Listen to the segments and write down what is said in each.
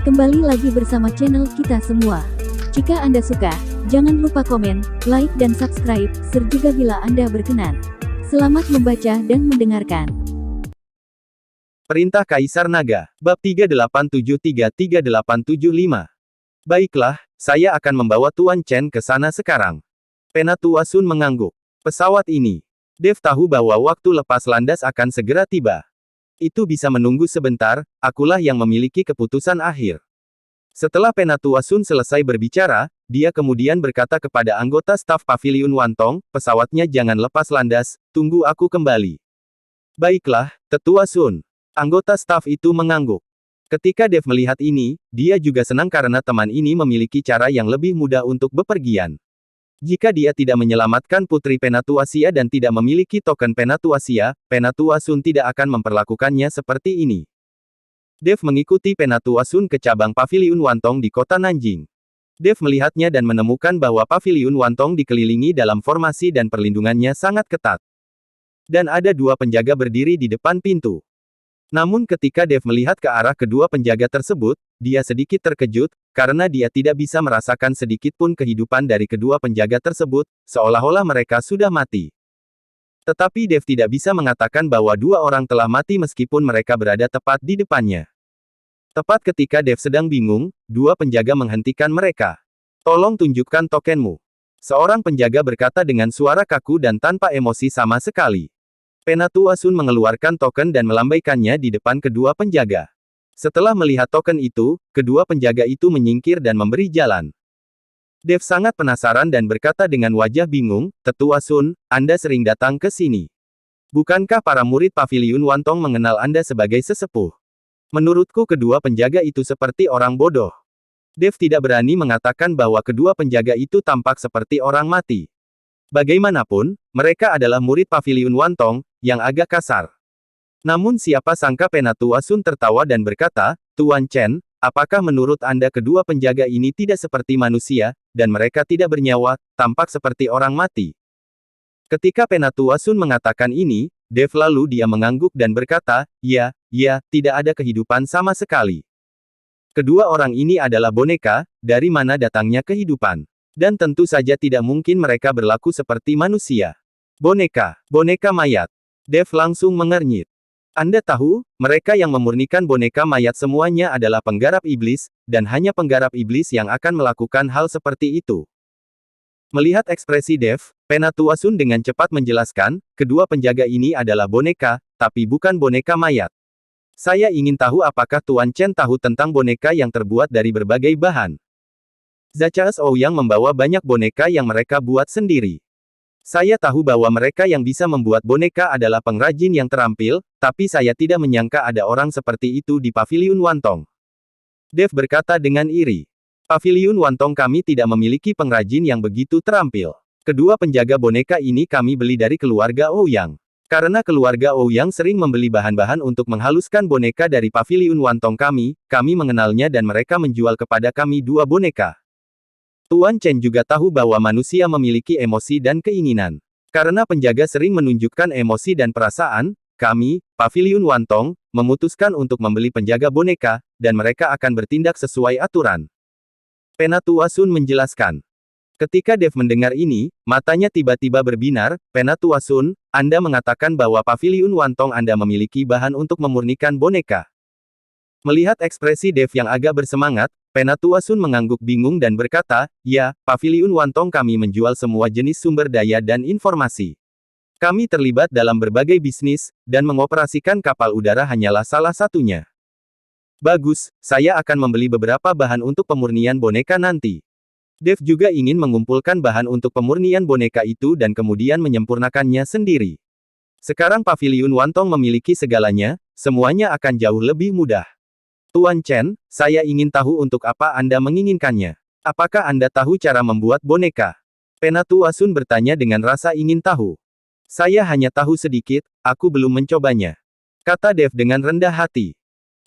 Kembali lagi bersama channel kita semua. Jika Anda suka, jangan lupa komen, like dan subscribe, serta bila Anda berkenan. Selamat membaca dan mendengarkan. Perintah Kaisar Naga, Bab 3873-3875. Baiklah, saya akan membawa Tuan Chen ke sana sekarang. Penatua Sun mengangguk. Pesawat ini. Dev tahu bahwa waktu lepas landas akan segera tiba. Itu bisa menunggu sebentar, akulah yang memiliki keputusan akhir. Setelah Penatua Sun selesai berbicara, dia kemudian berkata kepada anggota staf Paviliun Wantong, pesawatnya jangan lepas landas, tunggu aku kembali. Baiklah, Tetua Sun. Anggota staf itu mengangguk. Ketika Dev melihat ini, dia juga senang karena teman ini memiliki cara yang lebih mudah untuk bepergian. Jika dia tidak menyelamatkan Putri Penatuasia dan tidak memiliki token Penatuasia, Penatua Sun tidak akan memperlakukannya seperti ini. Dev mengikuti Penatua Sun ke cabang Paviliun Wantong di kota Nanjing. Dev melihatnya dan menemukan bahwa Paviliun Wantong dikelilingi dalam formasi dan perlindungannya sangat ketat. Dan ada dua penjaga berdiri di depan pintu. Namun ketika Dev melihat ke arah kedua penjaga tersebut, dia sedikit terkejut, karena dia tidak bisa merasakan sedikit pun kehidupan dari kedua penjaga tersebut, seolah-olah mereka sudah mati. Tetapi Dev tidak bisa mengatakan bahwa dua orang telah mati meskipun mereka berada tepat di depannya. Tepat ketika Dev sedang bingung, dua penjaga menghentikan mereka. Tolong tunjukkan tokenmu. Seorang penjaga berkata dengan suara kaku dan tanpa emosi sama sekali. Penatua Sun mengeluarkan token dan melambaikannya di depan kedua penjaga. Setelah melihat token itu, kedua penjaga itu menyingkir dan memberi jalan. Dev sangat penasaran dan berkata dengan wajah bingung, Tetua Sun, Anda sering datang ke sini. Bukankah para murid Paviliun Wantong mengenal Anda sebagai sesepuh? Menurutku kedua penjaga itu seperti orang bodoh. Dev tidak berani mengatakan bahwa kedua penjaga itu tampak seperti orang mati. Bagaimanapun, mereka adalah murid Paviliun Wantong, yang agak kasar. Namun siapa sangka Penatua Sun tertawa dan berkata, Tuan Chen, apakah menurut Anda kedua penjaga ini tidak seperti manusia, dan mereka tidak bernyawa, tampak seperti orang mati? Ketika Penatua Sun mengatakan ini, Dev lalu dia mengangguk dan berkata, ya, tidak ada kehidupan sama sekali. Kedua orang ini adalah boneka, dari mana datangnya kehidupan? Dan tentu saja tidak mungkin mereka berlaku seperti manusia. Boneka mayat. Dev langsung mengernyit. Anda tahu, mereka yang memurnikan boneka mayat semuanya adalah penggarap iblis, dan hanya penggarap iblis yang akan melakukan hal seperti itu. Melihat ekspresi Dev, Penatua Sun dengan cepat menjelaskan, kedua penjaga ini adalah boneka, tapi bukan boneka mayat. Saya ingin tahu apakah Tuan Chen tahu tentang boneka yang terbuat dari berbagai bahan. Zachaeus Ouyang membawa banyak boneka yang mereka buat sendiri. Saya tahu bahwa mereka yang bisa membuat boneka adalah pengrajin yang terampil, tapi saya tidak menyangka ada orang seperti itu di Paviliun Wantong. Dev berkata dengan iri. Paviliun Wantong kami tidak memiliki pengrajin yang begitu terampil. Kedua penjaga boneka ini kami beli dari keluarga Ouyang. Karena keluarga Ouyang sering membeli bahan-bahan untuk menghaluskan boneka dari Paviliun Wantong kami mengenalnya dan mereka menjual kepada kami dua boneka. Tuan Chen juga tahu bahwa manusia memiliki emosi dan keinginan. Karena penjaga sering menunjukkan emosi dan perasaan, kami, Paviliun Wantong, memutuskan untuk membeli penjaga boneka, dan mereka akan bertindak sesuai aturan. Penatua Sun menjelaskan. Ketika Dev mendengar ini, matanya tiba-tiba berbinar, Penatua Sun, Anda mengatakan bahwa Paviliun Wantong Anda memiliki bahan untuk memurnikan boneka. Melihat ekspresi Dev yang agak bersemangat, Penatua Sun mengangguk bingung dan berkata, ya, Paviliun Wantong kami menjual semua jenis sumber daya dan informasi. Kami terlibat dalam berbagai bisnis, dan mengoperasikan kapal udara hanyalah salah satunya. Bagus, saya akan membeli beberapa bahan untuk pemurnian boneka nanti. Dev juga ingin mengumpulkan bahan untuk pemurnian boneka itu dan kemudian menyempurnakannya sendiri. Sekarang Paviliun Wantong memiliki segalanya, semuanya akan jauh lebih mudah. Tuan Chen, saya ingin tahu untuk apa Anda menginginkannya. Apakah Anda tahu cara membuat boneka? Penatua Sun bertanya dengan rasa ingin tahu. Saya hanya tahu sedikit, aku belum mencobanya. Kata Dev dengan rendah hati.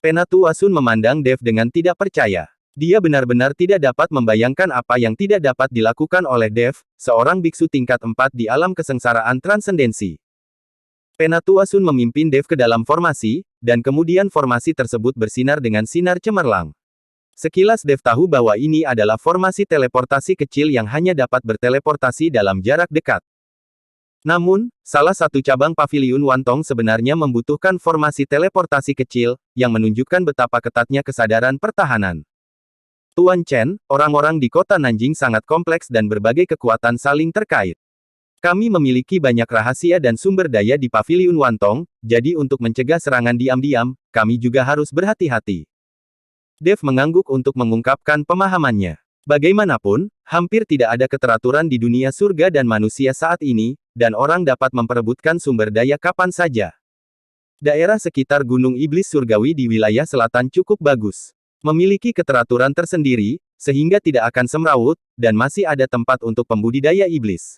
Penatua Sun memandang Dev dengan tidak percaya. Dia benar-benar tidak dapat membayangkan apa yang tidak dapat dilakukan oleh Dev, seorang biksu tingkat 4 di alam kesengsaraan transendensi. Penatua Sun memimpin Dev ke dalam formasi, dan kemudian formasi tersebut bersinar dengan sinar cemerlang. Sekilas Dev tahu bahwa ini adalah formasi teleportasi kecil yang hanya dapat berteleportasi dalam jarak dekat. Namun, salah satu cabang Paviliun Wantong sebenarnya membutuhkan formasi teleportasi kecil, yang menunjukkan betapa ketatnya kesadaran pertahanan. Tuan Chen, orang-orang di kota Nanjing sangat kompleks dan berbagai kekuatan saling terkait. Kami memiliki banyak rahasia dan sumber daya di Paviliun Wantong, jadi untuk mencegah serangan diam-diam, kami juga harus berhati-hati. Dev mengangguk untuk mengungkapkan pemahamannya. Bagaimanapun, hampir tidak ada keteraturan di dunia surga dan manusia saat ini, dan orang dapat memperebutkan sumber daya kapan saja. Daerah sekitar Gunung Iblis Surgawi di wilayah selatan cukup bagus. Memiliki keteraturan tersendiri, sehingga tidak akan semrawut, dan masih ada tempat untuk pembudidaya iblis.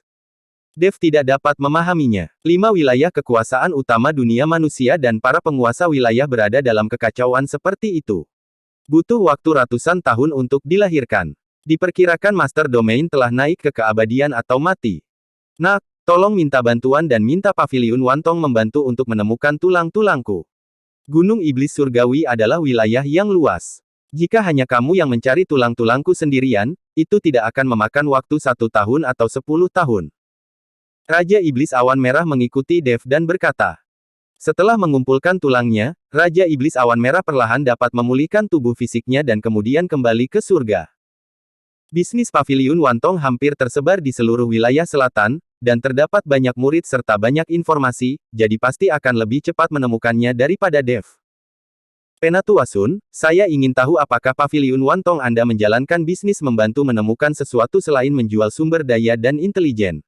Dev tidak dapat memahaminya. 5 wilayah kekuasaan utama dunia manusia dan para penguasa wilayah berada dalam kekacauan seperti itu. Butuh waktu ratusan tahun untuk dilahirkan. Diperkirakan Master Domain telah naik ke keabadian atau mati. Nak, tolong minta bantuan dan minta Paviliun Wantong membantu untuk menemukan tulang-tulangku. Gunung Iblis Surgawi adalah wilayah yang luas. Jika hanya kamu yang mencari tulang-tulangku sendirian, itu tidak akan memakan waktu 1 tahun atau 10 tahun. Raja Iblis Awan Merah mengikuti Dev dan berkata. Setelah mengumpulkan tulangnya, Raja Iblis Awan Merah perlahan dapat memulihkan tubuh fisiknya dan kemudian kembali ke surga. Bisnis Paviliun Wantong hampir tersebar di seluruh wilayah selatan, dan terdapat banyak murid serta banyak informasi, jadi pasti akan lebih cepat menemukannya daripada Dev. Penatua Sun, saya ingin tahu apakah Paviliun Wantong Anda menjalankan bisnis membantu menemukan sesuatu selain menjual sumber daya dan intelijen.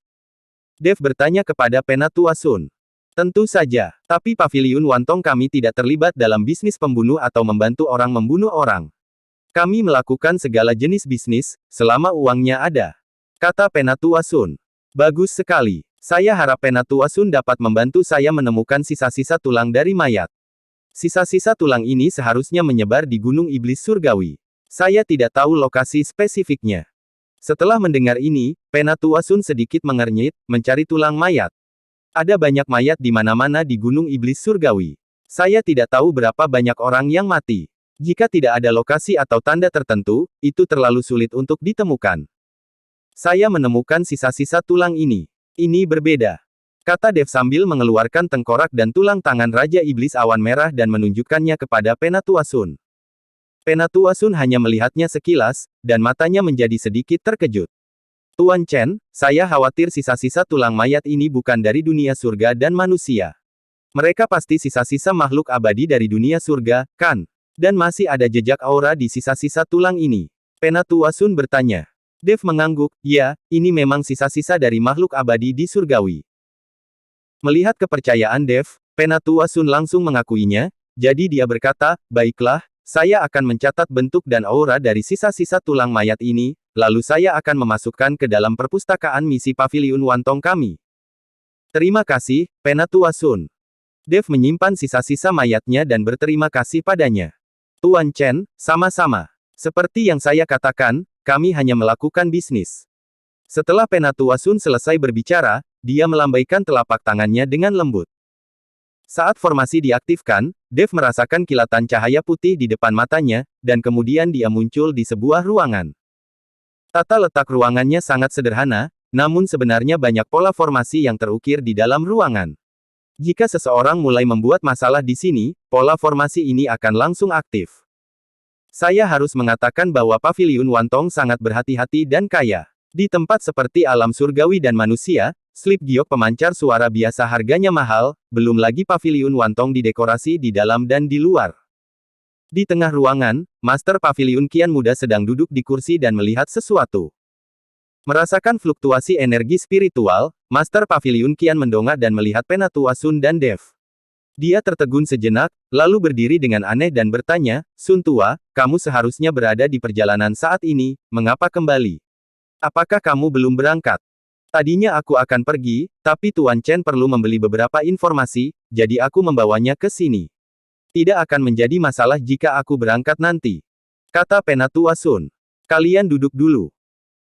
Dev bertanya kepada Penatua Sun. Tentu saja, tapi Paviliun Wantong kami tidak terlibat dalam bisnis pembunuh atau membantu orang membunuh orang. Kami melakukan segala jenis bisnis, selama uangnya ada. Kata Penatua Sun. Bagus sekali. Saya harap Penatua Sun dapat membantu saya menemukan sisa-sisa tulang dari mayat. Sisa-sisa tulang ini seharusnya menyebar di Gunung Iblis Surgawi. Saya tidak tahu lokasi spesifiknya. Setelah mendengar ini, Penatua Sun sedikit mengernyit, mencari tulang mayat. Ada banyak mayat di mana-mana di Gunung Iblis Surgawi. Saya tidak tahu berapa banyak orang yang mati. Jika tidak ada lokasi atau tanda tertentu, itu terlalu sulit untuk ditemukan. Saya menemukan sisa-sisa tulang ini. Ini berbeda. Kata Dev sambil mengeluarkan tengkorak dan tulang tangan Raja Iblis Awan Merah dan menunjukkannya kepada Penatua Sun. Penatua Sun hanya melihatnya sekilas, dan matanya menjadi sedikit terkejut. Tuan Chen, saya khawatir sisa-sisa tulang mayat ini bukan dari dunia surga dan manusia. Mereka pasti sisa-sisa makhluk abadi dari dunia surga, kan? Dan masih ada jejak aura di sisa-sisa tulang ini. Penatua Sun bertanya. Dev mengangguk, ya, ini memang sisa-sisa dari makhluk abadi di surgawi. Melihat kepercayaan Dev, Penatua Sun langsung mengakuinya, jadi dia berkata, baiklah, saya akan mencatat bentuk dan aura dari sisa-sisa tulang mayat ini, lalu saya akan memasukkan ke dalam perpustakaan misi Paviliun Wantong kami. Terima kasih, Penatua Sun. Dev menyimpan sisa-sisa mayatnya dan berterima kasih padanya. Tuan Chen, sama-sama. Seperti yang saya katakan, kami hanya melakukan bisnis. Setelah Penatua Sun selesai berbicara, dia melambaikan telapak tangannya dengan lembut. Saat formasi diaktifkan, Dev merasakan kilatan cahaya putih di depan matanya, dan kemudian dia muncul di sebuah ruangan. Tata letak ruangannya sangat sederhana, namun sebenarnya banyak pola formasi yang terukir di dalam ruangan. Jika seseorang mulai membuat masalah di sini, pola formasi ini akan langsung aktif. Saya harus mengatakan bahwa Paviliun Wantong sangat berhati-hati dan kaya. Di tempat seperti alam surgawi dan manusia, slip giok pemancar suara biasa harganya mahal, belum lagi Paviliun Wantong didekorasi di dalam dan di luar. Di tengah ruangan, Master Paviliun Qian muda sedang duduk di kursi dan melihat sesuatu. Merasakan fluktuasi energi spiritual, Master Paviliun Qian mendongak dan melihat Penatua Sun dan Dev. Dia tertegun sejenak, lalu berdiri dengan aneh dan bertanya, Sun Tua, kamu seharusnya berada di perjalanan saat ini, mengapa kembali? Apakah kamu belum berangkat? Tadinya aku akan pergi, tapi Tuan Chen perlu membeli beberapa informasi, jadi aku membawanya ke sini. Tidak akan menjadi masalah jika aku berangkat nanti. Kata Penatua Sun. Kalian duduk dulu.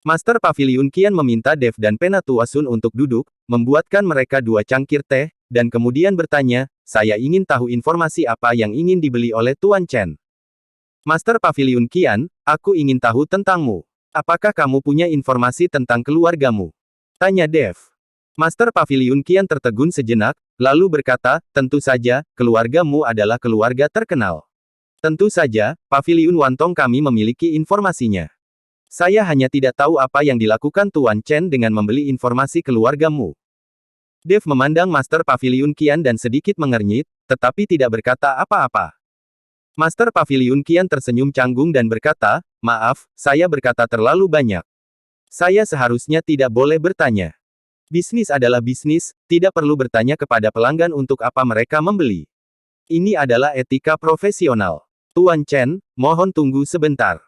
Master Paviliun Qian meminta Dev dan Penatua Sun untuk duduk, membuatkan mereka 2 cangkir teh, dan kemudian bertanya, saya ingin tahu informasi apa yang ingin dibeli oleh Tuan Chen. Master Paviliun Qian, aku ingin tahu tentangmu. Apakah kamu punya informasi tentang keluargamu? Tanya Dev. Master Paviliun Qian tertegun sejenak, lalu berkata, tentu saja, keluargamu adalah keluarga terkenal. Tentu saja, Paviliun Wantong kami memiliki informasinya. Saya hanya tidak tahu apa yang dilakukan Tuan Chen dengan membeli informasi keluargamu. Dev memandang Master Paviliun Qian dan sedikit mengernyit, tetapi tidak berkata apa-apa. Master Paviliun Qian tersenyum canggung dan berkata, maaf, saya berkata terlalu banyak. Saya seharusnya tidak boleh bertanya. Bisnis adalah bisnis, tidak perlu bertanya kepada pelanggan untuk apa mereka membeli. Ini adalah etika profesional. Tuan Chen, mohon tunggu sebentar.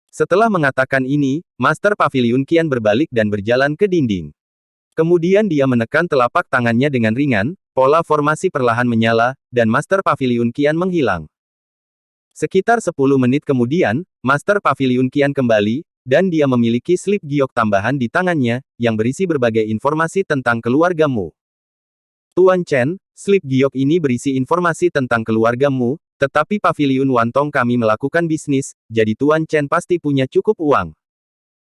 Setelah mengatakan ini, Master Paviliun Qian berbalik dan berjalan ke dinding. Kemudian dia menekan telapak tangannya dengan ringan, pola formasi perlahan menyala, dan Master Paviliun Qian menghilang. Sekitar 10 menit kemudian, Master Paviliun Qian kembali, dan dia memiliki slip giok tambahan di tangannya, yang berisi berbagai informasi tentang keluargamu. Tuan Chen, slip giok ini berisi informasi tentang keluargamu, tetapi Paviliun Wantong kami melakukan bisnis, jadi Tuan Chen pasti punya cukup uang.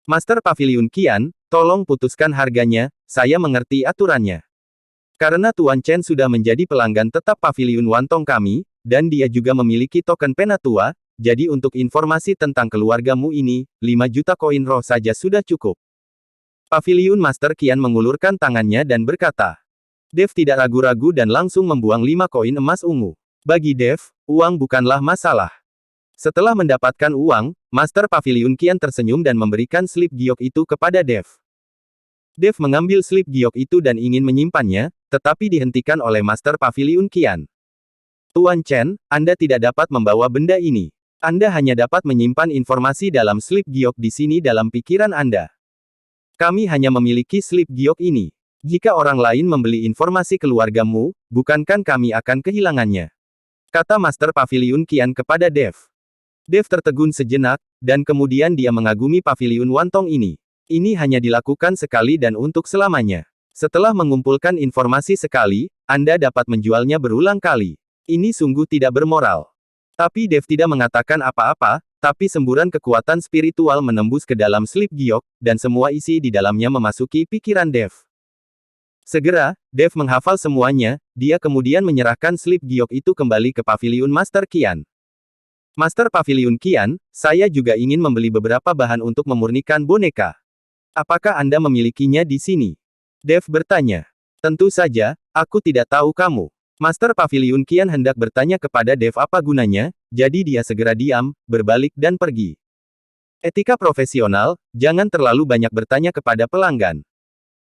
Master Paviliun Qian, tolong putuskan harganya, saya mengerti aturannya. Karena Tuan Chen sudah menjadi pelanggan tetap Paviliun Wantong kami, dan dia juga memiliki token pena tua, jadi untuk informasi tentang keluargamu ini, 5 juta koin roh saja sudah cukup. Paviliun Master Qian mengulurkan tangannya dan berkata. Dev tidak ragu-ragu dan langsung membuang 5 koin emas ungu. Bagi Dev, uang bukanlah masalah. Setelah mendapatkan uang, Master Paviliun Qian tersenyum dan memberikan slip giok itu kepada Dev. Dev mengambil slip giok itu dan ingin menyimpannya, tetapi dihentikan oleh Master Paviliun Qian. Tuan Chen, Anda tidak dapat membawa benda ini. Anda hanya dapat menyimpan informasi dalam slip giok di sini dalam pikiran Anda. Kami hanya memiliki slip giok ini. Jika orang lain membeli informasi keluargamu, bukankah kami akan kehilangannya? Kata Master Paviliun Qian kepada Dev. Dev tertegun sejenak, dan kemudian dia mengagumi Paviliun Wantong ini. Ini hanya dilakukan sekali dan untuk selamanya. Setelah mengumpulkan informasi sekali, Anda dapat menjualnya berulang kali. Ini sungguh tidak bermoral. Tapi Dev tidak mengatakan apa-apa, tapi semburan kekuatan spiritual menembus ke dalam slip giok, dan semua isi di dalamnya memasuki pikiran Dev. Segera, Dev menghafal semuanya, dia kemudian menyerahkan slip giok itu kembali ke Paviliun Master Qian. Master Paviliun Qian, saya juga ingin membeli beberapa bahan untuk memurnikan boneka. Apakah Anda memilikinya di sini? Dev bertanya. Tentu saja, aku tidak tahu kamu. Master Paviliun Qian hendak bertanya kepada Dev apa gunanya, jadi dia segera diam, berbalik dan pergi. Etika profesional, jangan terlalu banyak bertanya kepada pelanggan.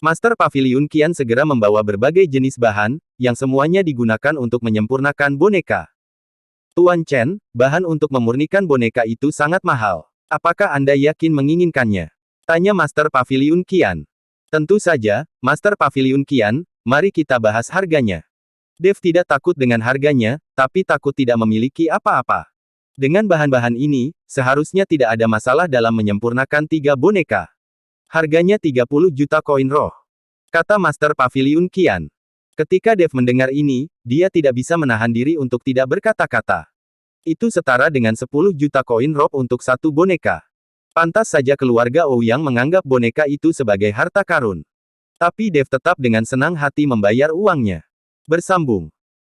Master Paviliun Qian segera membawa berbagai jenis bahan, yang semuanya digunakan untuk menyempurnakan boneka. Tuan Chen, bahan untuk memurnikan boneka itu sangat mahal. Apakah Anda yakin menginginkannya? Tanya Master Paviliun Qian. Tentu saja, Master Paviliun Qian, mari kita bahas harganya. Dev tidak takut dengan harganya, tapi takut tidak memiliki apa-apa. Dengan bahan-bahan ini, seharusnya tidak ada masalah dalam menyempurnakan 3 boneka. Harganya 30 juta koin roh. Kata Master Paviliun Qian. Ketika Dev mendengar ini, dia tidak bisa menahan diri untuk tidak berkata-kata. Itu setara dengan 10 juta koin roh untuk 1 boneka. Pantas saja keluarga Ouyang menganggap boneka itu sebagai harta karun. Tapi Dev tetap dengan senang hati membayar uangnya. Bersambung.